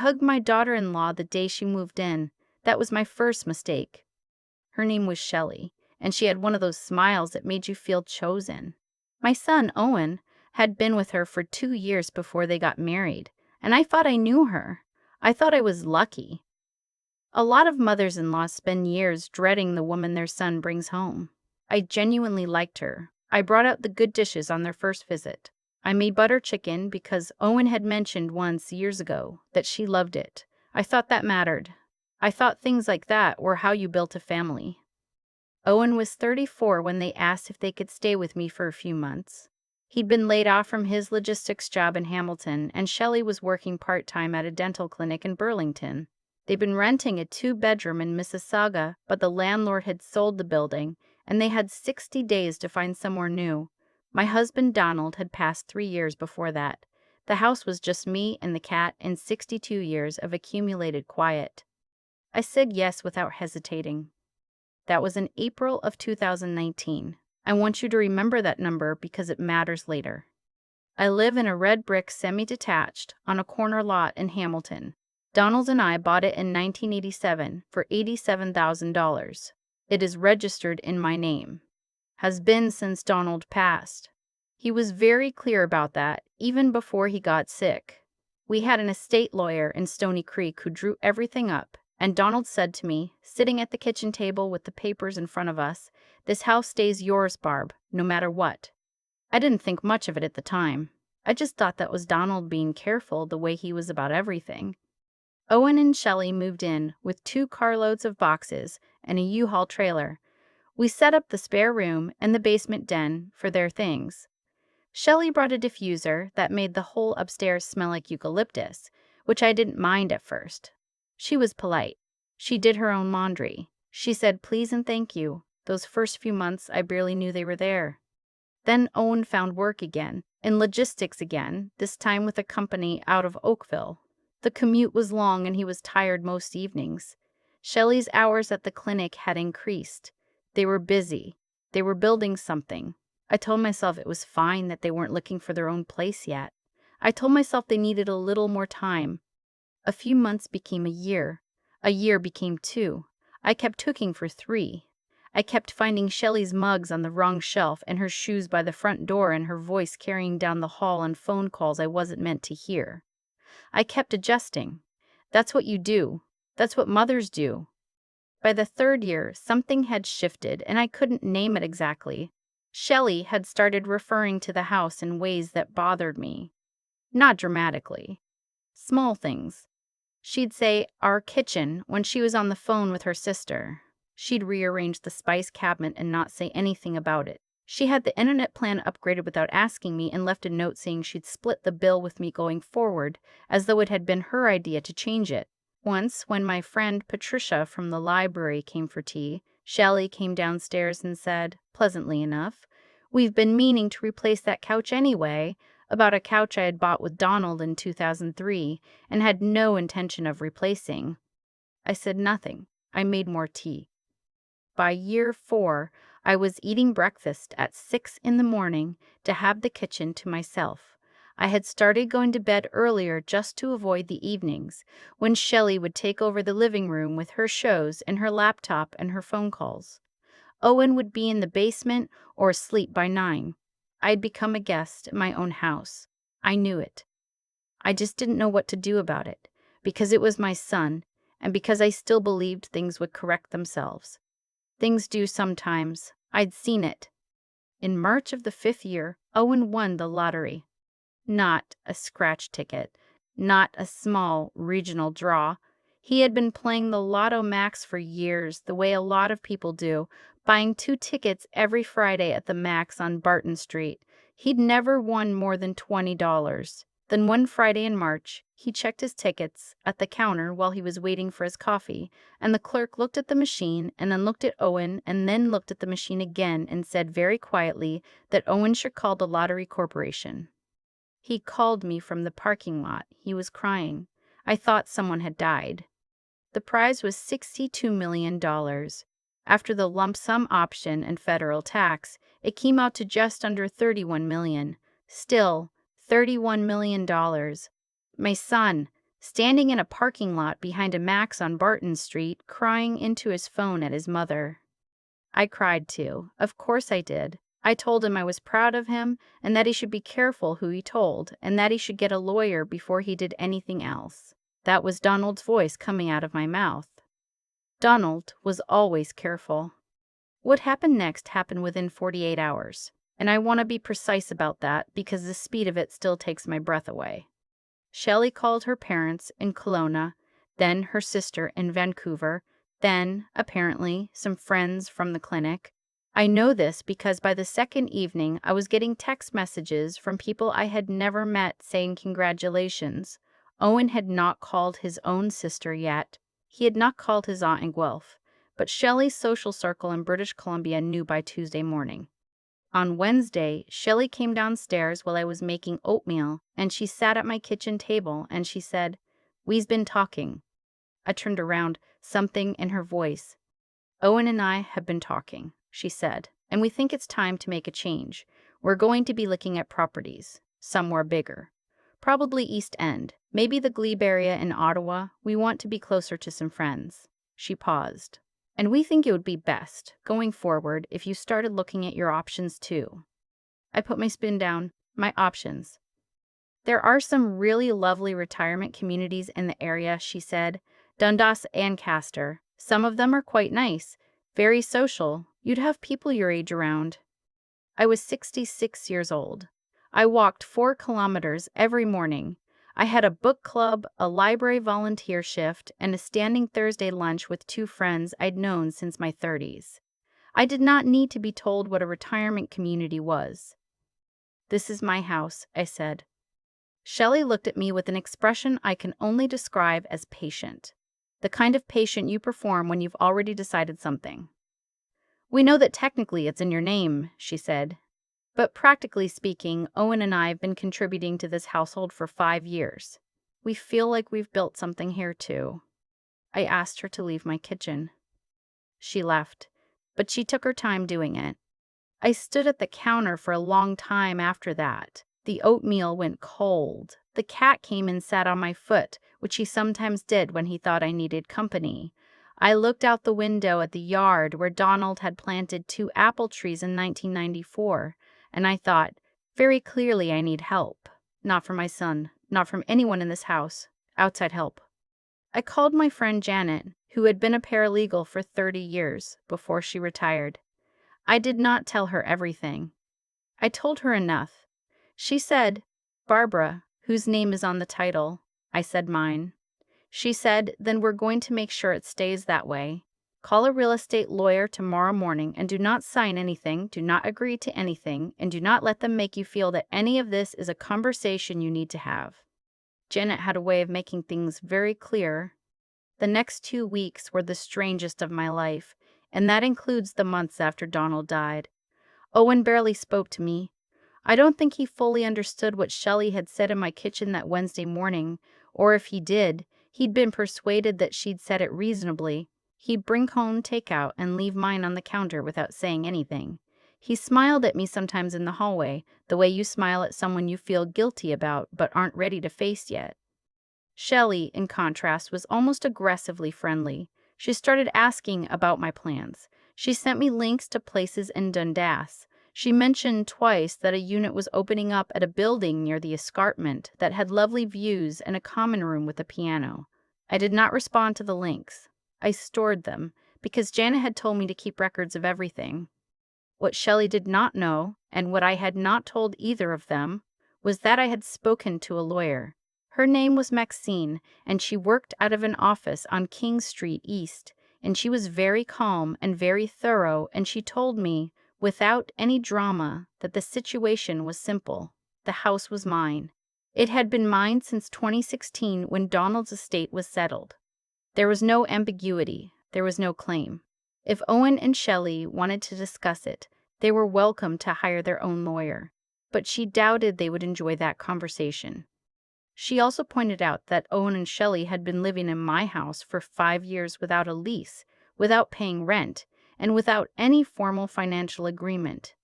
hugged my daughter-in-law the day she moved in. That was my first mistake. Her name was Shelley, and she had one of those smiles that made you feel chosen. My son, Owen, had been with her for 2 years before they got married, and I thought I knew her. I thought I was lucky. A lot of mothers-in-law spend years dreading the woman their son brings home. I genuinely liked her. I brought out the good dishes on their first visit. I made butter chicken because Owen had mentioned once years ago that she loved it. I thought that mattered. I thought things like that were how you built a family. Owen was 34 when they asked if they could stay with me for a few months. He'd been laid off from his logistics job in Hamilton, and Shelley was working part-time at a dental clinic in Burlington. They'd been renting a 2-bedroom in Mississauga, but the landlord had sold the building, and they had 60 days to find somewhere new. My husband Donald had passed 3 years before that. The house was just me and the cat and 62 years of accumulated quiet. I said yes without hesitating. That was in April of 2019. I want you to remember that number because it matters later. I live in a red brick semi-detached on a corner lot in Hamilton. Donald and I bought it in 1987 for $87,000. It is registered in my name. Has been since Donald passed. He was very clear about that, even before he got sick. We had an estate lawyer in Stony Creek who drew everything up, and Donald said to me, sitting at the kitchen table with the papers in front of us, "This house stays yours, Barb, no matter what." I didn't think much of it at the time. I just thought that was Donald being careful the way he was about everything. Owen and Shelley moved in with 2 carloads of boxes and a U-Haul trailer. We set up the spare room and the basement den for their things. Shelley brought a diffuser that made the whole upstairs smell like eucalyptus, which I didn't mind at first. She was polite. She did her own laundry. She said please and thank you. Those first few months I barely knew they were there. Then Owen found work again, in logistics again, this time with a company out of Oakville. The commute was long and he was tired most evenings. Shelley's hours at the clinic had increased. They were busy. They were building something. I told myself it was fine that they weren't looking for their own place yet. I told myself they needed a little more time. A few months became a year. A year became 2. I kept cooking for 3. I kept finding Shelley's mugs on the wrong shelf and her shoes by the front door and her voice carrying down the hall on phone calls I wasn't meant to hear. I kept adjusting. That's what you do. That's what mothers do. By the 3rd year, something had shifted, and I couldn't name it exactly. Shelley had started referring to the house in ways that bothered me. Not dramatically. Small things. She'd say, "our kitchen," when she was on the phone with her sister. She'd rearrange the spice cabinet and not say anything about it. She had the internet plan upgraded without asking me and left a note saying she'd split the bill with me going forward, as though it had been her idea to change it. Once, when my friend Patricia from the library came for tea, Shelley came downstairs and said, pleasantly enough, "We've been meaning to replace that couch anyway," about a couch I had bought with Donald in 2003 and had no intention of replacing. I said nothing. I made more tea. By year 4, I was eating breakfast at 6 in the morning to have the kitchen to myself. I had started going to bed earlier just to avoid the evenings, when Shelley would take over the living room with her shows and her laptop and her phone calls. Owen would be in the basement or asleep by 9. I'd become a guest at my own house. I knew it. I just didn't know what to do about it, because it was my son, and because I still believed things would correct themselves. Things do sometimes. I'd seen it. In March of the 5th year, Owen won the lottery. Not a scratch ticket, not a small regional draw. He had been playing the Lotto Max for years, the way a lot of people do, buying 2 tickets every Friday at the Max on Barton Street. He'd never won more than $20. Then one Friday in March, he checked his tickets at the counter while he was waiting for his coffee, and the clerk looked at the machine and then looked at Owen and then looked at the machine again and said very quietly that Owen should call the Lottery Corporation. He called me from the parking lot. He was crying. I thought someone had died. The prize was $62 million. After the lump sum option and federal tax, it came out to just under $31 million. Still, $31 million. My son, standing in a parking lot behind a Max on Barton Street, crying into his phone at his mother. I cried too. Of course I did. I told him I was proud of him and that he should be careful who he told and that he should get a lawyer before he did anything else. That was Donald's voice coming out of my mouth. Donald was always careful. What happened next happened within 48 hours, and I want to be precise about that because the speed of it still takes my breath away. Shelley called her parents in Kelowna, then her sister in Vancouver, then, apparently, some friends from the clinic. I know this because by the second evening I was getting text messages from people I had never met saying congratulations. Owen had not called his own sister yet. He had not called his aunt in Guelph, but Shelley's social circle in British Columbia knew by Tuesday morning. On Wednesday, Shelley came downstairs while I was making oatmeal, and she sat at my kitchen table and she said, "We's been talking." I turned around, something in her voice. "Owen and I have been talking," she said, "and we think it's time to make a change. We're going to be looking at properties, somewhere bigger. Probably East End, maybe the Glebe area in Ottawa. We want to be closer to some friends." She paused. "And we think it would be best, going forward, if you started looking at your options too." I put my spoon down. My options. "There are some really lovely retirement communities in the area," she said. "Dundas and Castor. Some of them are quite nice, very social. You'd have people your age around." I was 66 years old. I walked 4 kilometers every morning. I had a book club, a library volunteer shift, and a standing Thursday lunch with 2 friends I'd known since my 30s. I did not need to be told what a retirement community was. "This is my house," I said. Shelley looked at me with an expression I can only describe as patient. The kind of patient you perform when you've already decided something. "We know that technically it's in your name," she said. "But practically speaking, Owen and I have been contributing to this household for 5 years. We feel like we've built something here too." I asked her to leave my kitchen. She left, but she took her time doing it. I stood at the counter for a long time after that. The oatmeal went cold. The cat came and sat on my foot, which he sometimes did when he thought I needed company. I looked out the window at the yard where Donald had planted 2 apple trees in 1994, and I thought, very clearly I need help. Not from my son, not from anyone in this house. Outside help. I called my friend Janet, who had been a paralegal for 30 years before she retired. I did not tell her everything. I told her enough. She said, "Barbara, whose name is on the title." I said mine. She said, "Then we're going to make sure it stays that way. Call a real estate lawyer tomorrow morning and do not sign anything, do not agree to anything, and do not let them make you feel that any of this is a conversation you need to have." Janet had a way of making things very clear. The next 2 weeks were the strangest of my life, and that includes the months after Donald died. Owen barely spoke to me. I don't think he fully understood what Shelley had said in my kitchen that Wednesday morning, or if he did, he'd been persuaded that she'd said it reasonably. He'd bring home takeout and leave mine on the counter without saying anything. He smiled at me sometimes in the hallway, the way you smile at someone you feel guilty about but aren't ready to face yet. Shelley, in contrast, was almost aggressively friendly. She started asking about my plans. She sent me links to places in Dundas. She mentioned twice that a unit was opening up at a building near the escarpment that had lovely views and a common room with a piano. I did not respond to the links. I stored them, because Janet had told me to keep records of everything. What Shelley did not know, and what I had not told either of them, was that I had spoken to a lawyer. Her name was Maxine, and she worked out of an office on King Street East, and she was very calm and very thorough, and she told me, without any drama, that the situation was simple. The house was mine. It had been mine since 2016 when Donald's estate was settled. There was no ambiguity. There was no claim. If Owen and Shelley wanted to discuss it, they were welcome to hire their own lawyer, but she doubted they would enjoy that conversation. She also pointed out that Owen and Shelley had been living in my house for 5 years without a lease, without paying rent, and without any formal financial agreement.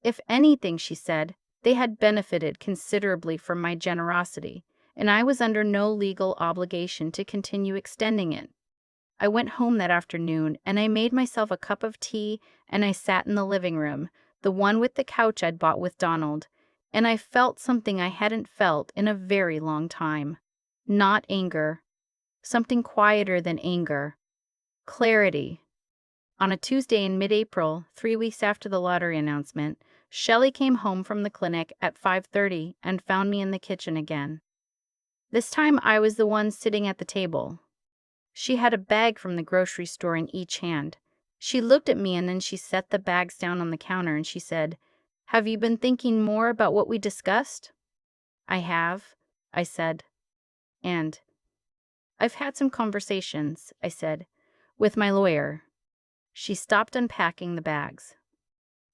If anything, she said, they had benefited considerably from my generosity, and I was under no legal obligation to continue extending it. I went home that afternoon, and I made myself a cup of tea, and I sat in the living room, the one with the couch I'd bought with Donald, and I felt something I hadn't felt in a very long time. Not anger. Something quieter than anger. Clarity. On a Tuesday in mid-April, 3 weeks after the lottery announcement, Shelley came home from the clinic at 5:30 and found me in the kitchen again. This time I was the one sitting at the table. She had a bag from the grocery store in each hand. She looked at me and then she set the bags down on the counter and she said, "Have you been thinking more about what we discussed?" "I have," I said. "And I've had some conversations," I said, "with my lawyer." She stopped unpacking the bags.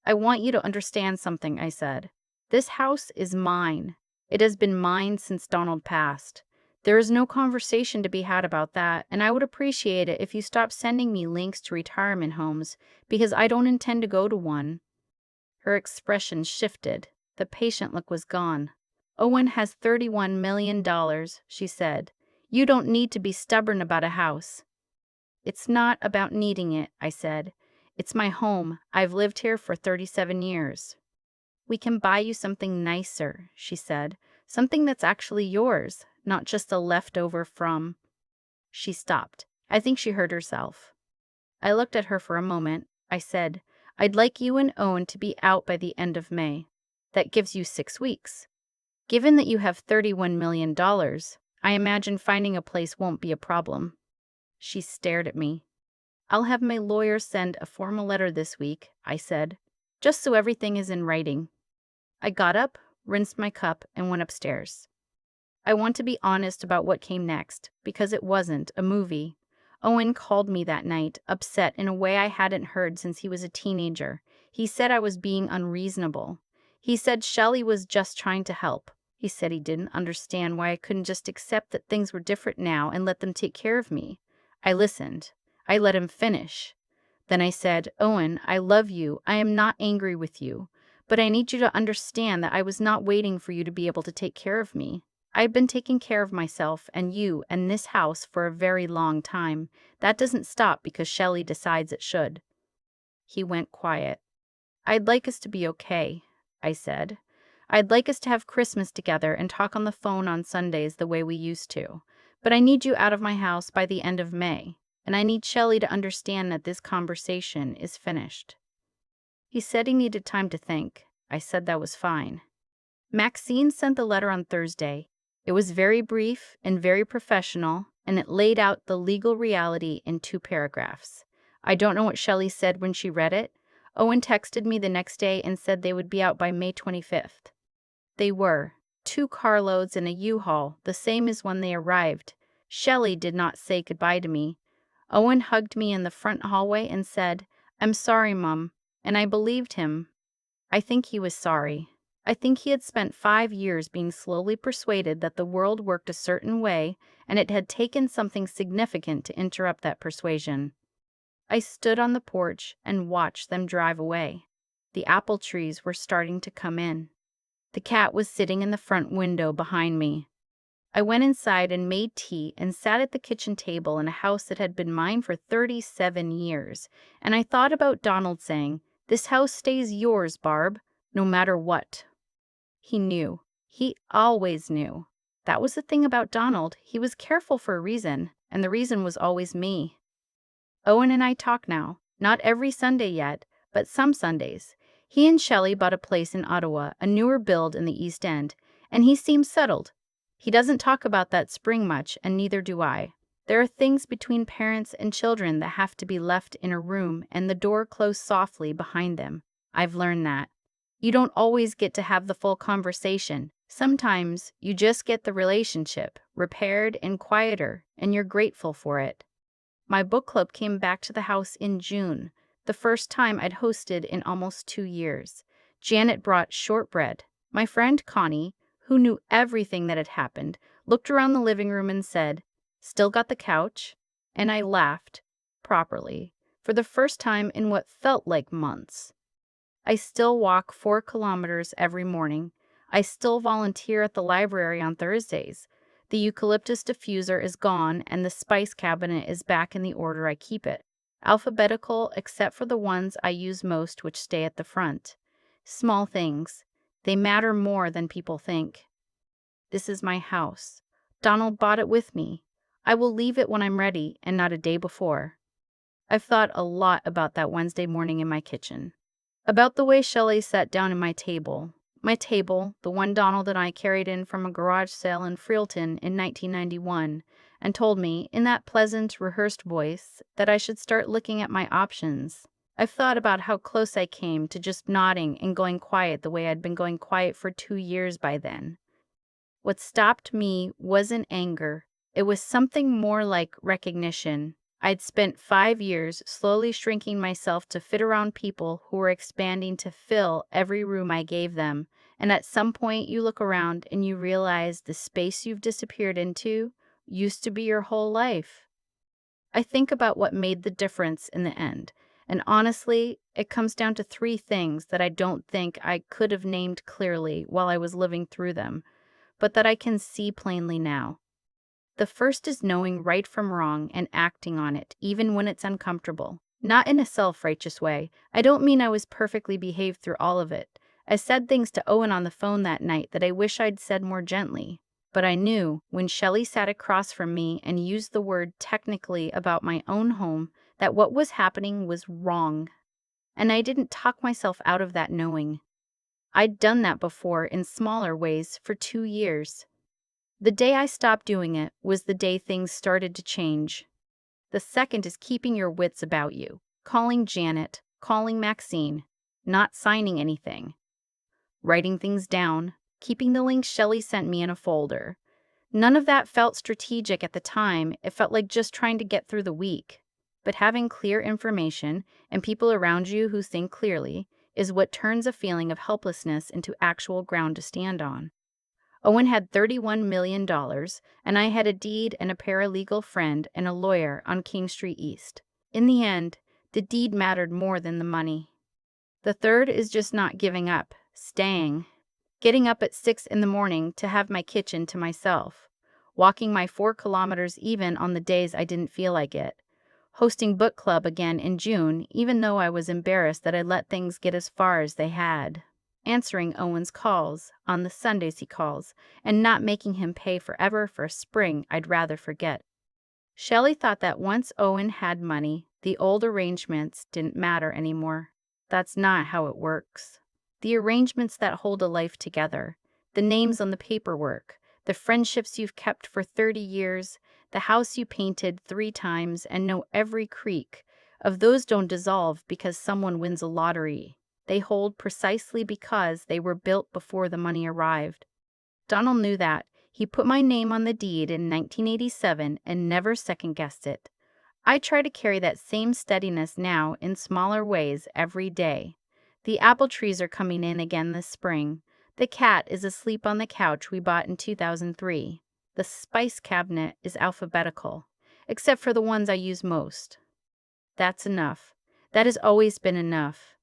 "I want you to understand something," I said. "This house is mine. It has been mine since Donald passed. There is no conversation to be had about that, and I would appreciate it if you stopped sending me links to retirement homes, because I don't intend to go to one." Her expression shifted. The patient look was gone. "Owen has $31 million, she said. "You don't need to be stubborn about a house." "It's not about needing it," I said. "It's my home. I've lived here for 37 years. "We can buy you something nicer," she said. "Something that's actually yours, not just a leftover from—" She stopped. I think she heard herself. I looked at her for a moment. I said, "I'd like you and Owen to be out by the end of May. That gives you 6 weeks. Given that you have $31 million, I imagine finding a place won't be a problem." She stared at me. "I'll have my lawyer send a formal letter this week," I said, "just so everything is in writing." I got up, rinsed my cup, and went upstairs. I want to be honest about what came next, because it wasn't a movie. Owen called me that night, upset in a way I hadn't heard since he was a teenager. He said I was being unreasonable. He said Shelley was just trying to help. He said he didn't understand why I couldn't just accept that things were different now and let them take care of me. I listened. I let him finish. Then I said, "Owen, I love you. I am not angry with you. But I need you to understand that I was not waiting for you to be able to take care of me. I've been taking care of myself and you and this house for a very long time. That doesn't stop because Shelley decides it should." He went quiet. "I'd like us to be okay," I said. "I'd like us to have Christmas together and talk on the phone on Sundays the way we used to. But I need you out of my house by the end of May, and I need Shelley to understand that this conversation is finished." He said he needed time to think. I said that was fine. Maxine sent the letter on Thursday. It was very brief and very professional, and it laid out the legal reality in 2 paragraphs. I don't know what Shelley said when she read it. Owen texted me the next day and said they would be out by May 25th. They were. 2 carloads and a U-Haul, the same as when they arrived. Shelley did not say goodbye to me. Owen hugged me in the front hallway and said, "I'm sorry, Mum," and I believed him. I think he was sorry. I think he had spent 5 years being slowly persuaded that the world worked a certain way, and it had taken something significant to interrupt that persuasion. I stood on the porch and watched them drive away. The apple trees were starting to come in. The cat was sitting in the front window behind me. I went inside and made tea and sat at the kitchen table in a house that had been mine for 37 years, and I thought about Donald saying, "This house stays yours, Barb, no matter what." He knew. He always knew. That was the thing about Donald. He was careful for a reason, and the reason was always me. Owen and I talk now. Not every Sunday yet, but some Sundays. He and Shelley bought a place in Ottawa, a newer build in the East End, and he seems settled. He doesn't talk about that spring much, and neither do I. There are things between parents and children that have to be left in a room and the door closed softly behind them. I've learned that. You don't always get to have the full conversation. Sometimes you just get the relationship repaired and quieter, and you're grateful for it. My book club came back to the house in June, the first time I'd hosted in almost 2 years. Janet brought shortbread. My friend Connie, who knew everything that had happened, looked around the living room and said, "Still got the couch?" And I laughed, properly, for the first time in what felt like months. I still walk 4 kilometers every morning. I still volunteer at the library on Thursdays. The eucalyptus diffuser is gone, and the spice cabinet is back in the order I keep it. Alphabetical, except for the ones I use most, which stay at the front. Small things. They matter more than people think. This is my house. Donald bought it with me. I will leave it when I'm ready, and not a day before. I've thought a lot about that Wednesday morning in my kitchen. About the way Shelley sat down at my table. My table, the one Donald and I carried in from a garage sale in Freelton in 1991, and told me, in that pleasant, rehearsed voice, that I should start looking at my options. I've thought about how close I came to just nodding and going quiet the way I'd been going quiet for 2 years by then. What stopped me wasn't anger. It was something more like recognition. I'd spent 5 years slowly shrinking myself to fit around people who were expanding to fill every room I gave them, and at some point you look around and you realize the space you've disappeared into used to be your whole life. I think about what made the difference in the end, and honestly, it comes down to 3 things that I don't think I could have named clearly while I was living through them, but that I can see plainly now. The first is knowing right from wrong and acting on it, even when it's uncomfortable. Not in a self-righteous way. I don't mean I was perfectly behaved through all of it. I said things to Owen on the phone that night that I wish I'd said more gently. But I knew, when Shelley sat across from me and used the word technically about my own home, that what was happening was wrong. And I didn't talk myself out of that knowing. I'd done that before in smaller ways for 2 years. The day I stopped doing it was the day things started to change. The second is keeping your wits about you. Calling Janet, calling Maxine, not signing anything. Writing things down, keeping the links Shelley sent me in a folder. None of that felt strategic at the time. It felt like just trying to get through the week. But having clear information and people around you who think clearly is what turns a feeling of helplessness into actual ground to stand on. Owen had $31 million, and I had a deed and a paralegal friend and a lawyer on King Street East. In the end, the deed mattered more than the money. The third is just not giving up, staying. Getting up at 6 in the morning to have my kitchen to myself. Walking my 4 kilometers even on the days I didn't feel like it. Hosting book club again in June, even though I was embarrassed that I'd let things get as far as they had. Answering Owen's calls, on the Sundays he calls, and not making him pay forever for a spring I'd rather forget. Shelley thought that once Owen had money, the old arrangements didn't matter anymore. That's not how it works. The arrangements that hold a life together, the names on the paperwork, the friendships you've kept for 30 years, the house you painted 3 times and know every creak, of those don't dissolve because someone wins a lottery. They hold precisely because they were built before the money arrived. Donald knew that. He put my name on the deed in 1987 and never second-guessed it. I try to carry that same steadiness now in smaller ways every day. The apple trees are coming in again this spring. The cat is asleep on the couch we bought in 2003. The spice cabinet is alphabetical, except for the ones I use most. That's enough. That has always been enough.